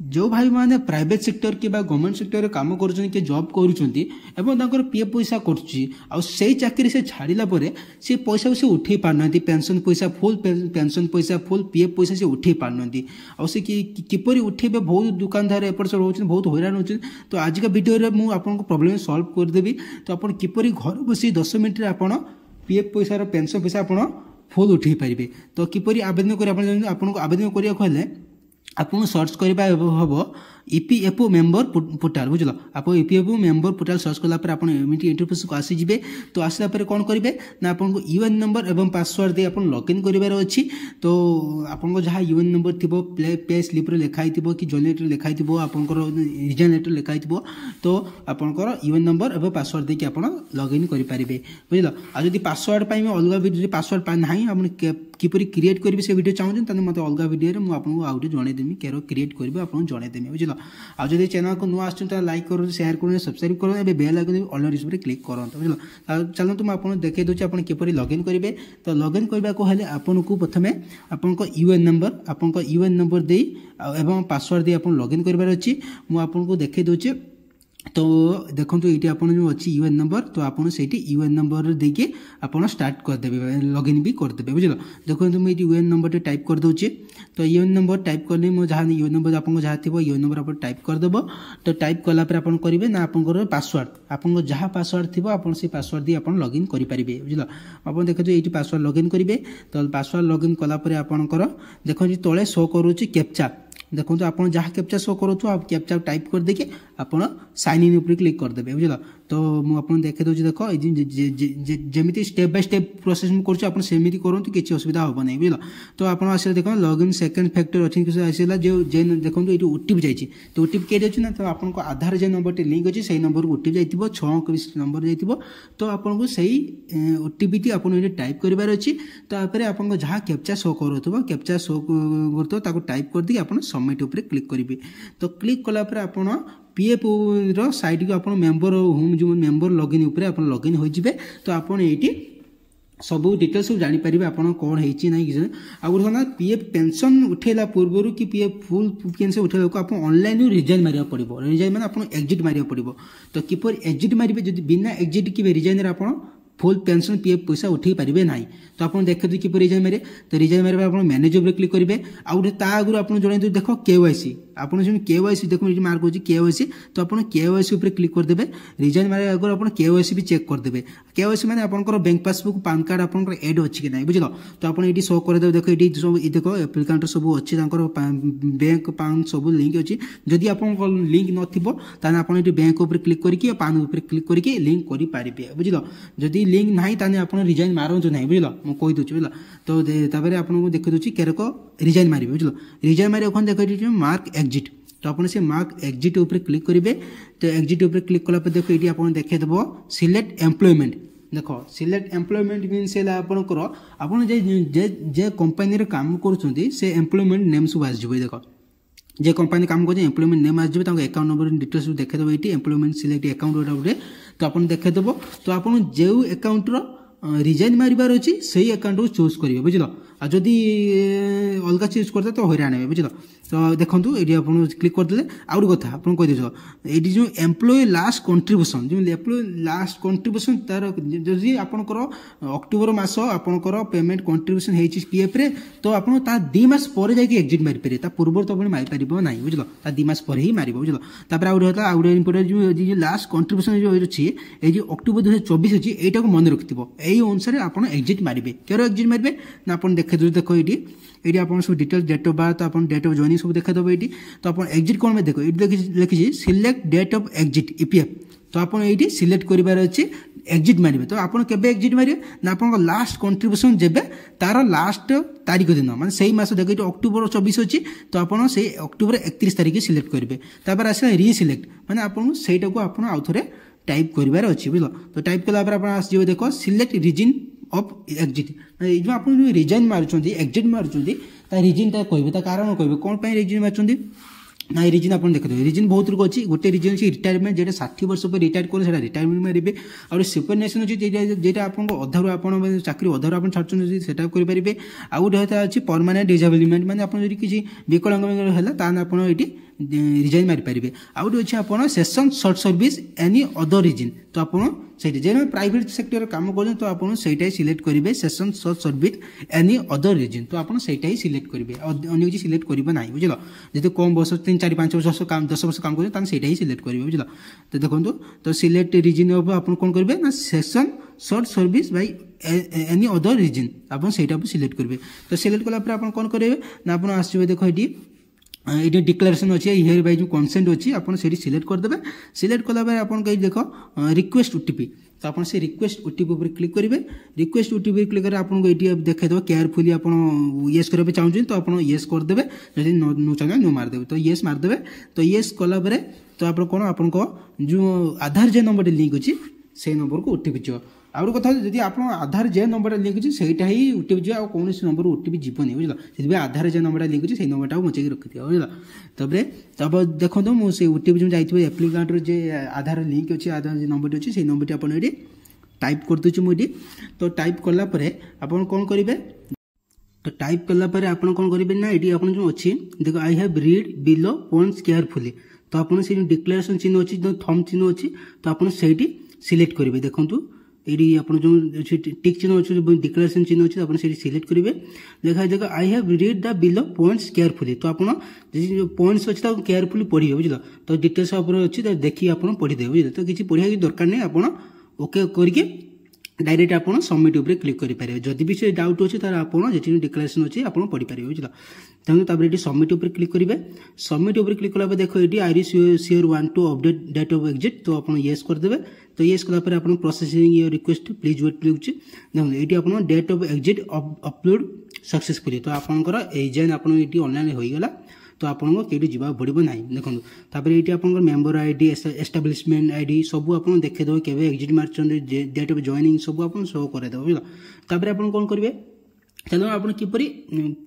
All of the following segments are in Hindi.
जो भाई मैंने प्राइवेट सेक्टर कि गवर्नमेंट सेक्टर काम कर जॉब कर पीएफ पैसा कर चाकरी से छाड़ा से पैसा से उठे पारना पेंशन पैसा फुल पेंशन पैसा फुल पीएफ पैसा से उठे पारना आसे किपर उठेबे बहुत दुकानदार एपट सब होती बहुत हैरान होती। तो आज का वीडियो में मुझे प्रोब्लेम सॉल्व करदेवी। तो आप किपर घर बस 10 मिनट आप पीएफ पैसा पेंशन पैसा आप फुल उठे पारे। तो किपर आवेदन कर आपको आवेदन करने आपको सर्च करवा हम ईपीएफओ मेंबर पोर्टाल बुझल आप ईपीएफओ मेंबर पोर्टाल सर्च कलापर आप इंटरफेस को आसीजे। तो आसला कौन करेंगे ना आपको यूएन नंबर एवं पासवर्ड दे लॉगिन करार अच्छी। तो आपको जहाँ यूएन नंबर थी पे स्लिप्रे लिखाई कि जॉइन लेटर लिखाई आपंकर रिजाइन लेटर लिखाई तो आपंकर यूएन नंबर एवं पासवर्ड देके आप लॉगिन करेंगे बुझल। आज पासवर्ड अलग वीडियो पासवर्ड ना किपरि क्रिएट करेंगे से वीडियो चाहते हैं मतलब अलग वीडियो में आपको आउटे जनईदेवी केर क्रिएट करेंगे आपको जनईदेवी बुझल। आज चैनल को नुआ आसान लाइक करूँ शेयर करूँ सब्सक्राइब करूँ a bell icon all notification click करते बुझल। चलते मैं आपको देखई दूसरी आप किपरि लॉगिन करेंगे। तो लॉगिन करने को हेले आपन को प्रथमे आपन यूएन नंबर दे एवं पासवर्ड दे आप लॉगिन करार अच्छी मुझे आपको देखई दूचे। तो देखो ये आप जो अच्छी यूएन नंबर तो आपड़ से यूएन नंबर देके आप स्टार्ट करदे लॉगिन भी करदे बुझल। देखो मुझे यूएन नंबर टाइप कर दूचे। तो यूएन नंबर टाइप करने मो जहाँ यूएन नंबर आपको जहाँ थी यूएन नंबर आप टाइप करदेव। तो टाइप कलापर आप करेंगे ना आपंकर पासवर्ड आपको जहाँ पासवर्ड थी आप पासवर्ड दी आप लॉगिन करेंगे बुझल। आप देखो ये पासवर्ड लॉगिन करेंगे। तो पासवर्ड लॉगिन कलापर आपंकर देखो तले शो करुच्ची कैप्चा देखो तो आप जहाँ कैप्चा शो करो आप कैप्चा टाइप कर देके आप साइन इन उपर क्लिक करदे बुझल। तो मुझे देखे दूसरी देख जमी स्टेप बाय स्टेप प्रोसेस मुझे कर सेमती करूँ किसी असुविधा हम ना बुझल। तो आप आसला देख लॉगिन सेकेंड फैक्टर अच्छी आसला जो देखो ये ओटीपी जाइए। तो ओटीपी कहीं अच्छी ना तो आपको आधार जो नंबर लिंक अच्छी से नंबर को ओटीपी जाइए 6 अंक नंबर जाइए। तो आपको से ओटीपी आप टाइप करार अच्छी। तो आप जहाँ कैप्चा शो करो कैप्चा शो कर टाइप कर दी आप सबमिट उपर क्लिक करेंगे। तो क्लिक कलापर आप पीएफ रो साइट को आप मेंबर होम जो मेंबर लॉगिन उपर आप लॉगिन हो जाए। तो आप ये सब डिटेल्स सब जानीपर आप कौन है ना आ गए पीएफ पेंशन उठेला पूर्व कि पीएफ फुल पेंशन उठेला आप ऑनलाइन रिजाइन मारिया पड़ो रिजाइन मैंने आप एग्जिट मारिया पड़ो। तो किपर एग्जिट मारे जब बिना एग्जिट कि रिजाइन आप फुल पेंशन पीएफ पैसा उठे पारे ना। तो आप देखते कि रिजाइन मारे। तो रिजाइन मारे आप मैनेज उपर क्लिक करेंगे। आगे आगुरी आप जन देख केवाईसी आप केवाईसी देखो ये मार्क होची केवाईसी। तो आप केवाईसी उपर क्लिक करदे रिजाइन मारे आगे आप केवाईसी भी चेक करदे। केवाईसी मैंने आपंकर बैंक पासबुक पान कार्ड आपंकर एड अच्छी कि ना बुझल। तो आप ये शो करदे देख ये सब देख एप्लिकांट सब अच्छी बैंक पान सब लिंक अच्छी। जदि आप लिंक नथिबो ताने आप ये बैंक उपर क्लिक करके पान उपर क्लिक करके लिंक करेंगे बुझल। जदि लिंक ना ताने आप रिजाइन मारतु ना बुझल मुझे कही दूसरी बुझल। तो आपको देखी दूसरी केरक रिजाइन मारे बुझल। रिजाइन मारे देख मार्क एग्जिट। तो आप मार्क एग्जिट उपर क्लिक करेंगे। तो एग्जिट उपर क्लिक कला देख ये आप देखेदेव सिलेक्ट एम्प्लॉयमेंट देख सिलेक्ट एम्प्लॉयमेंट मीन्स आपंकर आप कंपानी काम कर से एम्प्लॉयमेंट नेम सब आसो देख जे कंपानी काम कर एम्प्लॉयमेंट नेम आसो अकाउंट नंबर डिटेल्स देखेदेव ये एम्प्लॉयमेंट सिलेक्ट अकाउंट गोटे। तो आप देखेदेव। तो आप जो अकाउंट रिजाइन मारिबार अच्छी से अकाउंट को चूज करेंगे बुझल। आ जदि अलग चूज करते तो हैरान हे बुझल। तो देखो ये आप क्लिक करदे आउ कथा आप कह ये जो एम्प्लॉय लास्ट कंट्रीब्यूशन जो एम्प्लॉय लास्ट कंट्रीब्यूशन तार जदि आपंकर अक्टोबर मास आपंकर पेमेंट कंट्रीब्यूशन होती पीएफ रे। तो आप 2 मास पर जाकि एग्जिट मारिपारे पूर्व तो मारिपार ना बुझल 2 मास पर ही मार बुझल। आउे इम्पोर्टेंट जो लास्ट कंट्रीब्यूशन जो अच्छी ये अक्टोबर 2024 अच्छी यहीटा को मन रखिथ यही अनुसार आप एग्जिट मारे क्यों एग्जिट मारे ना आप देखे देख ये आप सब डिटेल्स डेट ऑफ बर्थ आप डेट ऑफ जॉइनिंग सब देखेदेव ये। तो आप एग्जिट कौन में देखो ये लिखी select date of exit EPF. तो आप ये सिलेक्ट करार अच्छे एग्जिट मारे। तो आप एग्जिट मारे ना आप लास्ट कंट्रीब्यूशन जब तार लास्ट तारीख दिन माने से मास देख अक्टोबर 24 अच्छी। तो आप अक्टोबर 31 तारीख सिलेक्ट करेंगे। तापर आसला रिसिलेक्ट मैंने आपको आप आउ थे टाइप करार अच्छी बुझल। तो टाइप कलापर आप आसो देख सिलेक्ट रिजन ऑफ एग्जिट जो आप रिजाइन मार्च एग्जिट मार्च रिजन कहे कारण कहे कौन रिजन मार्च ना रिजन आप देखते रिजन बहुत लोग अच्छी गोटे रिजन अच्छी रिटायरमेंट जो 60 वर्ष पर रिटायर कर रिटायरमेंट मारे। और सुपरनेशन अच्छी जेटा आप अधारू आप चाकरी अधारू आप छाड़ते से करेंगे। आउ गोटे अच्छी परमानेंट डिसेबलमेंट मैंने आप किसी विकलांग है आप रिजाइन मारि पारे। आउट अच्छे आप cessation short service any other reason तो आप प्राइवेट सेक्टर काम कर तो आप सिलेक्ट करेंगे cessation short service any other reason तो आप सिलेक्ट करेंगे अन्य किसी सिलेक्ट करेंगे ना बुझल जी कम वर्ष 3-4-5 वर्ष काम 10 वर्ष काम करेंगे ही सिलेक्ट करेंगे बुझल। तो देखो तो सिलेक्ट रिजन आप कौन करेंगे ना cessation short service by any other reason आप सिलेक्ट करेंगे। तो सिलेक्ट कलापर आप कौन करेंगे ना आप आसवे देख ये डिक्लेरेशन अच्छे हियर बाय जो कंसेंट अच्छी आप सिलेक्ट करदे। सिलेक्ट कलापर आप देख रिक्वेस्ट ओटीपी तो आप रिक्वेस्ट ओटीपी पर क्लिक करेंगे। रिक्वेस्ट ओटीपी क्लिक कर आपको ये देखा केयरफुली आप येस करने चाहते तो आप येस करदे जब नो चाहिए नो मारदे तो येस मारदे। तो येस कलापर तो आप कौन आप जो आधार जे नंबर लिंक अच्छी से नंबर को ओटीपी जाओ आउ कथा जब आप आधार जे नंबर लिंक अच्छे सहीटा ही ओटीपी जाए कौन नंबर ओटीपी जीवन बुझल से आधार जे नंबर लिंक अच्छे से नंबर बचेक रखी दिया बुझल। तब देखो मुझे ओटीपी जो जाइए एप्लिकांट जे आधार लिंक अच्छे आधार नंबर अच्छे से नंबर आप टाइप कर दूसरी मुझे। तो टाइप कलापर आप कौन करेंगे तो टाइप कलापर आप कौन करेंगे ना ये आप जो अच्छी देखो I have read below points carefully तो आप डिक्लेरेशन चिन्ह अच्छी जो थम चिन्ह अच्छी तो आप सिलेक्ट करेंगे। देखो ये आप जो टिक चिन्ह अच्छे डिक्लेरेशन चिन्ह अच्छे आप सिलेक्ट करेंगे। देखा देखो I have read the below points carefully तो आप जो पॉइंट्स अच्छे केयरफुली पढ़े बुझल। तो डिटेल्स अच्छी तो देखिए आप पढ़ीदे बुझल। तो किसी पढ़ा दरकार नहीं आप ओके करके डायरेक्ट आप सबमिट उपर क्लिक करेंगे। जदि भी से डाउट अच्छे तार आप जी डिक्लेरेशन अच्छे आप पढ़ी पारे बुझल। तेनाली ये सबमिट उपर क्लिक करेंगे। सबमिट उपर क्लिक कला देखो ये I sure want to update date of exit तो आप येस करदे। तो येस कलापर आप processing your request please wait लिखुच्छे देखो ये आप date of exit upload successfully तो आपंकर एजेन आप ऑनलाइन होईगला तो आपको कहीं जावाक पड़ो ना। देखो तापर ये आप मेम्बर आईडी एस्टाब्लिशमेंट आईडी सब आप देखीदे के exit March date of joining सब आप शो करदे बुझल। तापर आप कौन करेंगे चलो आप किपरि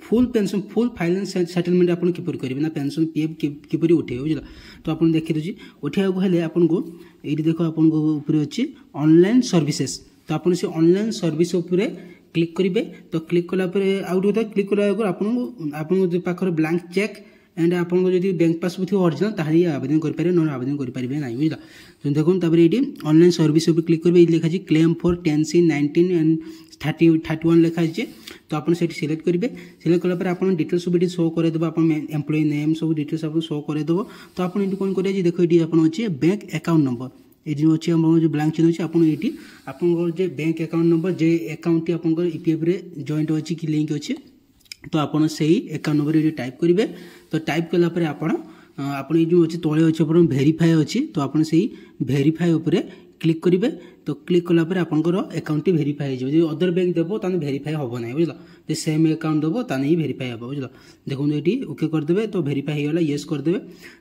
full pension full finance settlement आप किपरि करेंगे ना पेंशन पीएफ किपरि उठे बुझल। तो आप देखी दूसरी उठाइक हेल्ले आपको ये देख आपको अच्छी ऑनलाइन सर्विसेस तो आप ऑनलाइन सर्विस उपरे क्लिक करेंगे। तो क्लिक कलापर आउट कथा क्लिक कला आपको पाखर ब्लांक चेक एंड आपको जब बैंक पासबुक थी ओरिजिनल ताही आवेदन करेंगे ना आवेदन करेंगे ना बुझल। तो देखो तापर ये ऑनलाइन सर्विस उपर क्लिक करेंगे। ये लिखा क्लेम फॉर 10C19 एंड 31 लिखा है तो आप सिलेक्ट करेंगे। सिलेक्ट कलापर आप डिटेल्स सब शो करदेव आप एम्प्लॉय नेम सब डिटेल्स आप शो करदेव। तो आप कौन करेंगे देखो ये आप अच्छे बैंक अकाउंट नंबर ये जो अच्छे जो ब्लांक चिन्ह अच्छे आप बैंक अकाउंट नंबर जे अकाउंट आप ईपीएफ जॉइंट अच्छी कि लिंक अच्छे तो आप अकाउंट नंबर ये टाइप करेंगे। तो टाइप कलापर आप जो अच्छे तले अच्छे वेरीफाई अच्छी तो आप वेरीफाई उपर क्लिक करेंगे। तो क्लिक कलापर आपंकर अकाउंट वेरीफाई हो अदर बैंक देव तो वेरीफाई हम ना बुझल जो सेम अकाउंट देव तो ही वेरीफाई हम बुझल। देखो ये ओके करदे तो वेरीफाई होगा येस करदे।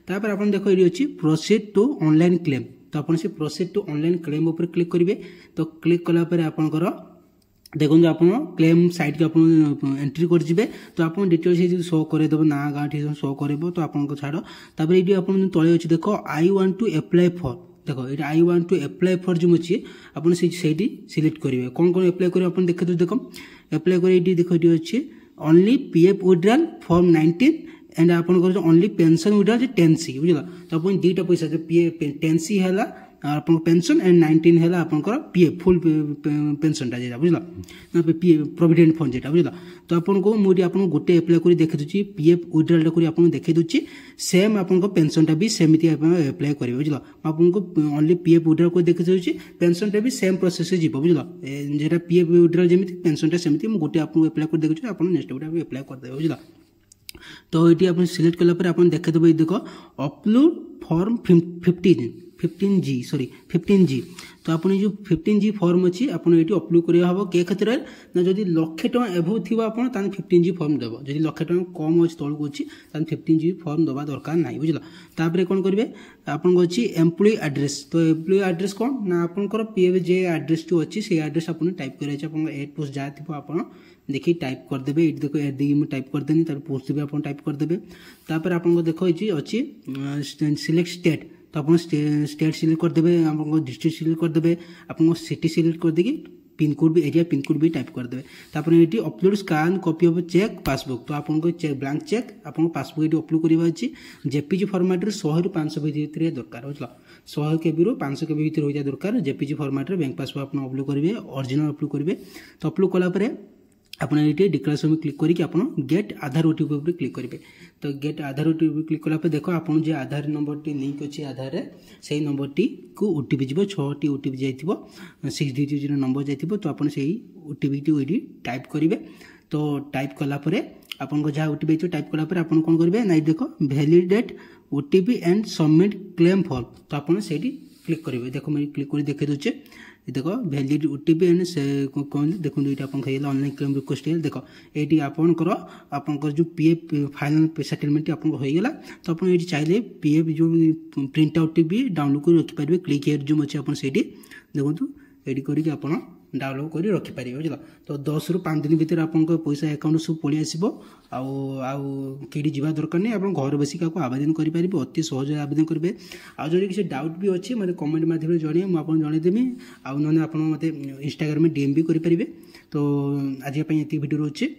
तापर आप देखो ये अच्छी प्रोसीड टू ऑनलाइन क्लेम तो आप प्रोसीड टू ऑनलाइन क्लेम उपर क्लिक करेंगे। तो क्लिक कलापर आपंकर देखो आप क्लेम साइट के आप एंट्री करेंगे तो आप डिटेल्स शो करदेव ना गाँव ठीक शो कर तो आप छाड़। तापर ये आप तले अच्छे देख I want to apply for देखो ये I want to apply for जो अच्छी आप सिलेक्ट करेंगे कौन कौन अप्लाई करेंगे आप देख देख अप्लाई कर देख ये अच्छे only PF withdrawal form 19 and आप ओनली पेंशन विड्रॉल 10C बुझल। तो आप दुईटा पैसा 10C है आप पेंशन एंड 19 है आपंकर पीएफ फुल पेंशनटा जेटा बुझल ना प्रोविडेंट फंड जेटा बुझल। तो आपको मुझे आप गोटे अप्लाई कर देखी दूसरी पीएफ विड्रॉल कर आपको देखी दूसरी सेम आप पेंशनटा भी सेमती अप्लाई करेंगे बुझल। आपको ओनली पीएफ विड्रॉल कर देखी दूसरी पेंशनटा भी सेम प्रोसेस से जीव बुझल जेटा पीएफ विड्रॉल जमी पेंशनटा सेमती गोटे आपको अप्लाई कर देखी आप नेक्स्ट गोटे अप्लाई करदे बुझल। तो ये आप सिलेक्ट कलापर आप देखीदेव देख अपलोड फॉर्म 15G तो आप जो 15G फॉर्म अच्छी आप अपलोड करा हम के क्षेत्र में ना जब 1,00,000 टଙ୍କା एभव थी आप 15G फॉर्म देव जब 1,00,000 टଙ୍କା कम अच्छी तौक अच्छी 15G फॉर्म दवा दरकार ना बुझल। तापर कौन करेंगे आपको अच्छी एम्प्लॉय एड्रेस तो एम्प्लॉय एड्रेस कौन ना आपंकर पीएफ जे एड्रेस जो अच्छी से एड्रेस आप टाइप कर एड पोस्ट जहाँ थी आप देखिए टाइप करदे ये देखो मुझे टाइप करदेनी तार पोस्ट भी आप टाइप करदे। तापर आपको देखो ये अच्छी सिलेक्ट स्टेट तो आप स्टेट सिलेक्ट करदे आप डिस्ट्रिक्ट सिलेक्ट करदे आप सिटी सिलेक्ट करदे पिनकोड भी एरिया पिनकोड भी टाइप करदे तापर ये upload scan copy of cheque passbook तो आपको चेक ब्लैंक चेक आपको पासबुक ये अपलोड करवा अच्छी जेपीजी फॉर्मेट 100 रू 500 भितर दरकार बुझल 100 केबी रू 500 केबी भितर होइजा दरकार जेपीजी फॉर्मेट बैंक पासबुक आप अपलोड करेंगे ओरिजिनल अपलोड करेंगे तो अपलोड कलापर आप ये डिक्लेरेशन में क्लिक करके आप गेट आधार ओटीपी पर क्लिक करेंगे तो गेट आधार ओटीपी क्लिक कला देख आप जो आधार नंबर टी लिंक अच्छी आधार से नंबर टी को ओटीपी जीव 6टी ओटीपी जाइए 6 डिजिट नंबर जाइए तो आप ओटीपी टी टाइप करेंगे तो टाइप कलापर आपन जहाँ ओटीपी टाइप कलापर आप कौन करेंगे ना देख validate OTP and submit claim form तो आप क्लिक करेंगे देख मैं क्लिक कर देखे दूचे देख भैलिड ओटीपी एंड से कौन देखो ये आप ऑनलाइन क्लेम रिक्वेस्ट देख ये आपंकर जो पीएफ फाइनाल सेटलमेंट आप होगा तो आप चाहिए पीएफ जो प्रिंट आउट भी डाउनलोड कर रखिपारे क्लिक हेयर जो अच्छे आप देखो ये करके आप डाउनलोड कर रखिपारे बुझल तो 10 रू 5 दिन भर आप पैसा अकाउंट सब पलि आसो आईटी जावा दरकार नहीं आप घर बसिक आवेदन करेंगे अति सहज आवेदन करेंगे आज किसी डाउट भी अच्छे मतलब कमेंट माध्यम जन मुझे जनईदेवी आउ ना आप इंस्टाग्राम डीएम भी करेंगे तो आज ये भिडियो अच्छे।